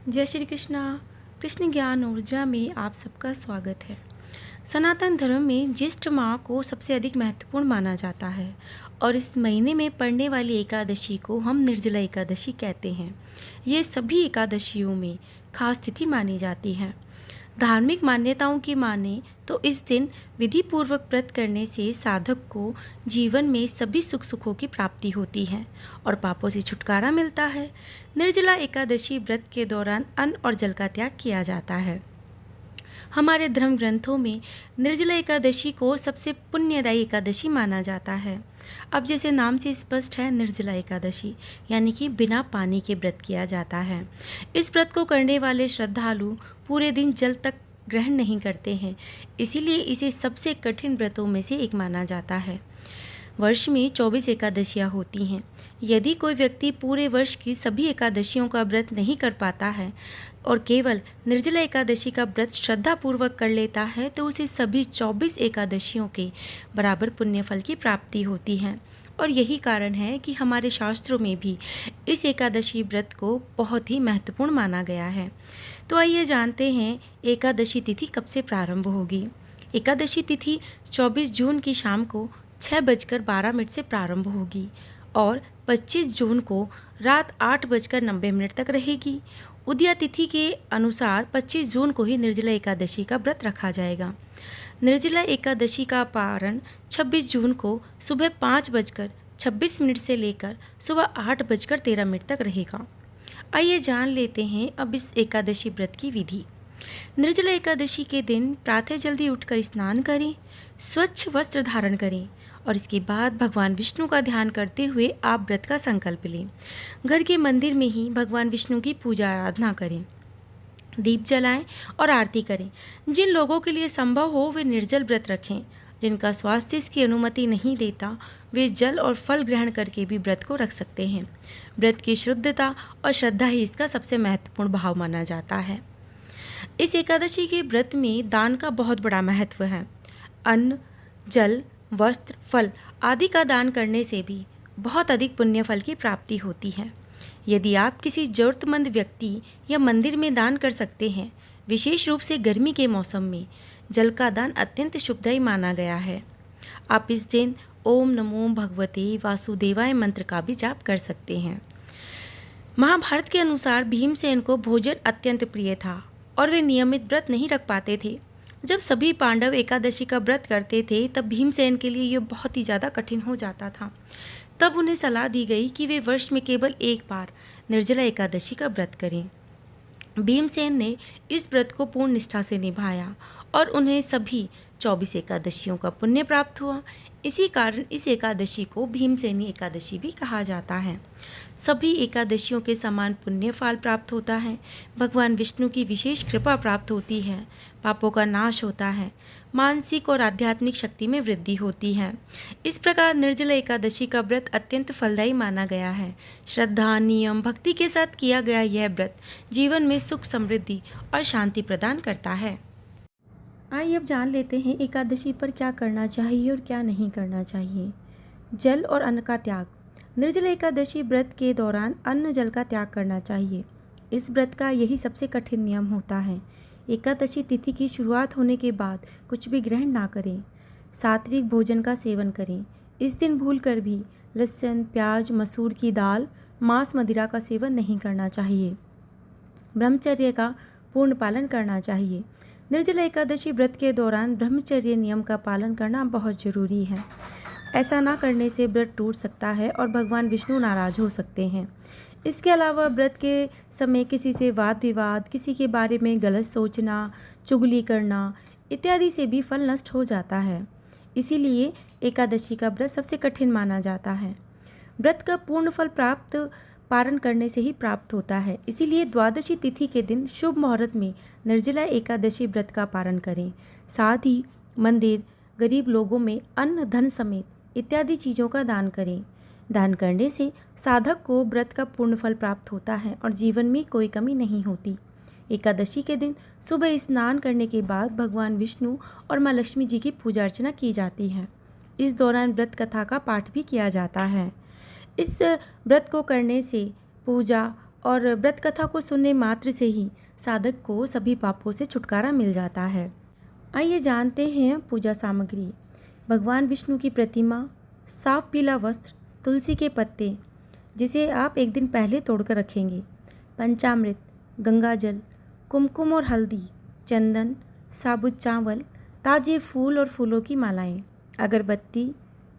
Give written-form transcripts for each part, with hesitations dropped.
जय श्री कृष्णा। कृष्ण ज्ञान ऊर्जा में आप सबका स्वागत है। सनातन धर्म में ज्येष्ठ माह को सबसे अधिक महत्वपूर्ण माना जाता है और इस महीने में पड़ने वाली एकादशी को हम निर्जला एकादशी कहते हैं। ये सभी एकादशियों में खास तिथि मानी जाती है। धार्मिक मान्यताओं की माने तो इस दिन विधि पूर्वक व्रत करने से साधक को जीवन में सभी सुख सुखों की प्राप्ति होती है और पापों से छुटकारा मिलता है। निर्जला एकादशी व्रत के दौरान अन्न और जल का त्याग किया जाता है। हमारे धर्म ग्रंथों में निर्जला एकादशी को सबसे पुण्यदायी एकादशी माना जाता है। अब जैसे नाम से स्पष्ट है, निर्जला एकादशी यानी कि बिना पानी के व्रत किया जाता है। इस व्रत को करने वाले श्रद्धालु पूरे दिन जल तक ग्रहण नहीं करते हैं, इसीलिए इसे सबसे कठिन व्रतों में से एक माना जाता है। वर्ष में 24 एकादशियाँ होती हैं। यदि कोई व्यक्ति पूरे वर्ष की सभी एकादशियों का व्रत नहीं कर पाता है और केवल निर्जला एकादशी का व्रत श्रद्धापूर्वक कर लेता है तो उसे सभी 24 एकादशियों के बराबर पुण्य फल की प्राप्ति होती है। और यही कारण है कि हमारे शास्त्रों में भी इस एकादशी व्रत को बहुत ही महत्वपूर्ण माना गया है। तो आइए जानते हैं एकादशी तिथि कब से प्रारंभ होगी। एकादशी तिथि 24 जून की शाम को 6:12 से प्रारंभ होगी और 25 जून को रात 8:90 तक रहेगी। उदया तिथि के अनुसार 25 जून को ही निर्जला एकादशी का व्रत रखा जाएगा। निर्जला एकादशी का पारण 26 जून को सुबह 5:26 से लेकर सुबह 8:13 तक रहेगा। आइए जान लेते हैं अब इस एकादशी व्रत की विधि। निर्जला एकादशी के दिन प्रातः जल्दी उठकर स्नान करें, स्वच्छ वस्त्र धारण करें और इसके बाद भगवान विष्णु का ध्यान करते हुए आप व्रत का संकल्प लें। घर के मंदिर में ही भगवान विष्णु की पूजा आराधना करें, दीप जलाएं और आरती करें। जिन लोगों के लिए संभव हो वे निर्जल व्रत रखें। जिनका स्वास्थ्य इसकी अनुमति नहीं देता वे जल और फल ग्रहण करके भी व्रत को रख सकते हैं। व्रत की शुद्धता और श्रद्धा ही इसका सबसे महत्वपूर्ण भाव माना जाता है। इस एकादशी के व्रत में दान का बहुत बड़ा महत्व है। अन्न, जल, वस्त्र, फल आदि का दान करने से भी बहुत अधिक पुण्य फल की प्राप्ति होती है। यदि आप किसी जरूरतमंद व्यक्ति या मंदिर में दान कर सकते हैं, विशेष रूप से गर्मी के मौसम में जल का दान अत्यंत शुभदायी माना गया है। आप इस दिन ओम नमो भगवते वासुदेवाय मंत्र का भी जाप कर सकते हैं। महाभारत के अनुसार भीमसेन को भोजन अत्यंत प्रिय था और वे नियमित व्रत नहीं रख पाते थे। जब सभी पांडव एकादशी का व्रत करते थे तब भीमसेन के लिए यह बहुत ही ज़्यादा कठिन हो जाता था। तब उन्हें सलाह दी गई कि वे वर्ष में केवल एक बार निर्जला एकादशी का व्रत करें। भीमसेन ने इस व्रत को पूर्ण निष्ठा से निभाया और उन्हें सभी 24 एकादशियों का पुण्य प्राप्त हुआ। इसी कारण इस एकादशी को भीमसेनी एकादशी भी कहा जाता है। सभी एकादशियों के समान पुण्य फल प्राप्त होता है। भगवान विष्णु की विशेष कृपा प्राप्त होती है। पापों का नाश होता है। मानसिक और आध्यात्मिक शक्ति में वृद्धि होती है। इस प्रकार निर्जला एकादशी का व्रत अत्यंत फलदायी माना गया है। श्रद्धा, नियम, भक्ति के साथ किया गया यह व्रत जीवन में सुख, समृद्धि और शांति प्रदान करता है। आइए अब जान लेते हैं एकादशी पर क्या करना चाहिए और क्या नहीं करना चाहिए। जल और अन्न का त्याग। निर्जला एकादशी व्रत के दौरान अन्न जल का त्याग करना चाहिए। इस व्रत का यही सबसे कठिन नियम होता है। एकादशी तिथि की शुरुआत होने के बाद कुछ भी ग्रहण ना करें। सात्विक भोजन का सेवन करें। इस दिन भूलकर भी लहसुन, प्याज, मसूर की दाल, मांस, मदिरा का सेवन नहीं करना चाहिए। ब्रह्मचर्य का पूर्ण पालन करना चाहिए। निर्जला एकादशी व्रत के दौरान ब्रह्मचर्य नियम का पालन करना बहुत जरूरी है। ऐसा ना करने से व्रत टूट सकता है और भगवान विष्णु नाराज हो सकते हैं। इसके अलावा व्रत के समय किसी से वाद विवाद, किसी के बारे में गलत सोचना, चुगली करना इत्यादि से भी फल नष्ट हो जाता है। इसीलिए एकादशी का व्रत सबसे कठिन माना जाता है। व्रत का पूर्ण फल पारण करने से ही प्राप्त होता है। इसीलिए द्वादशी तिथि के दिन शुभ मुहूर्त में निर्जला एकादशी व्रत का पारण करें। साथ ही मंदिर, गरीब लोगों में अन्न, धन समेत इत्यादि चीज़ों का दान करें। दान करने से साधक को व्रत का पूर्ण फल प्राप्त होता है और जीवन में कोई कमी नहीं होती। एकादशी के दिन सुबह स्नान करने के बाद भगवान विष्णु और माँ लक्ष्मी जी की पूजा अर्चना की जाती है। इस दौरान व्रत कथा का पाठ भी किया जाता है। इस व्रत को करने से पूजा और व्रत कथा को सुनने मात्र से ही साधक को सभी पापों से छुटकारा मिल जाता है। आइए जानते हैं पूजा सामग्री। भगवान विष्णु की प्रतिमा, साफ पीला वस्त्र, तुलसी के पत्ते जिसे आप एक दिन पहले तोड़कर रखेंगे, पंचामृत, गंगाजल, कुमकुम और हल्दी, चंदन, साबुत चावल, ताजे फूल और फूलों की मालाएं, अगरबत्ती,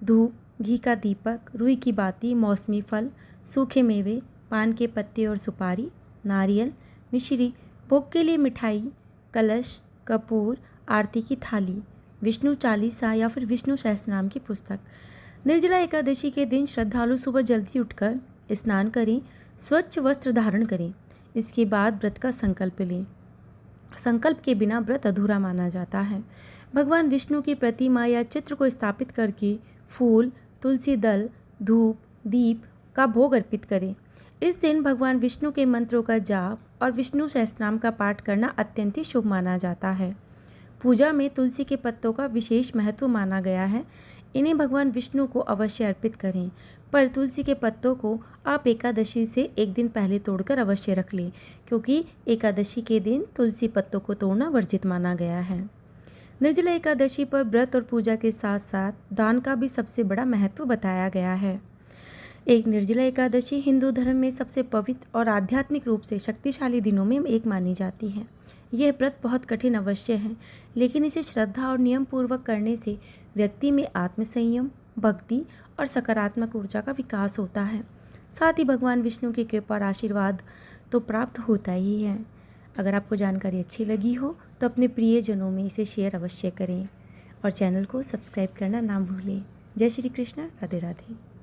धूप, घी का दीपक, रुई की बाती, मौसमी फल, सूखे मेवे, पान के पत्ते और सुपारी, नारियल, मिश्री, भोग के लिए मिठाई, कलश, कपूर, आरती की थाली, विष्णु चालीसा या फिर विष्णु सहस्त्रनाम की पुस्तक। निर्जला एकादशी के दिन श्रद्धालु सुबह जल्दी उठकर स्नान करें, स्वच्छ वस्त्र धारण करें। इसके बाद व्रत का संकल्प लें। संकल्प के बिना व्रत अधूरा माना जाता है। भगवान विष्णु की प्रतिमा या चित्र को स्थापित करके फूल, तुलसी दल, धूप, दीप का भोग अर्पित करें। इस दिन भगवान विष्णु के मंत्रों का जाप और विष्णु सहस्त्रनाम का पाठ करना अत्यंत ही शुभ माना जाता है। पूजा में तुलसी के पत्तों का विशेष महत्व माना गया है। इन्हें भगवान विष्णु को अवश्य अर्पित करें, पर तुलसी के पत्तों को आप एकादशी से एक दिन पहले तोड़कर अवश्य रख लें, क्योंकि एकादशी के दिन तुलसी पत्तों को तोड़ना वर्जित माना गया है। निर्जला एकादशी पर व्रत और पूजा के साथ साथ दान का भी सबसे बड़ा महत्व बताया गया है। एक निर्जला एकादशी हिंदू धर्म में सबसे पवित्र और आध्यात्मिक रूप से शक्तिशाली दिनों में एक मानी जाती है। यह व्रत बहुत कठिन अवश्य है, लेकिन इसे श्रद्धा और नियम पूर्वक करने से व्यक्ति में आत्मसंयम, भक्ति और सकारात्मक ऊर्जा का विकास होता है। साथ ही भगवान विष्णु की कृपा और आशीर्वाद तो प्राप्त होता ही है। अगर आपको जानकारी अच्छी लगी हो तो अपने प्रियजनों में इसे शेयर अवश्य करें और चैनल को सब्सक्राइब करना ना भूलें। जय श्री कृष्ण, राधे राधे।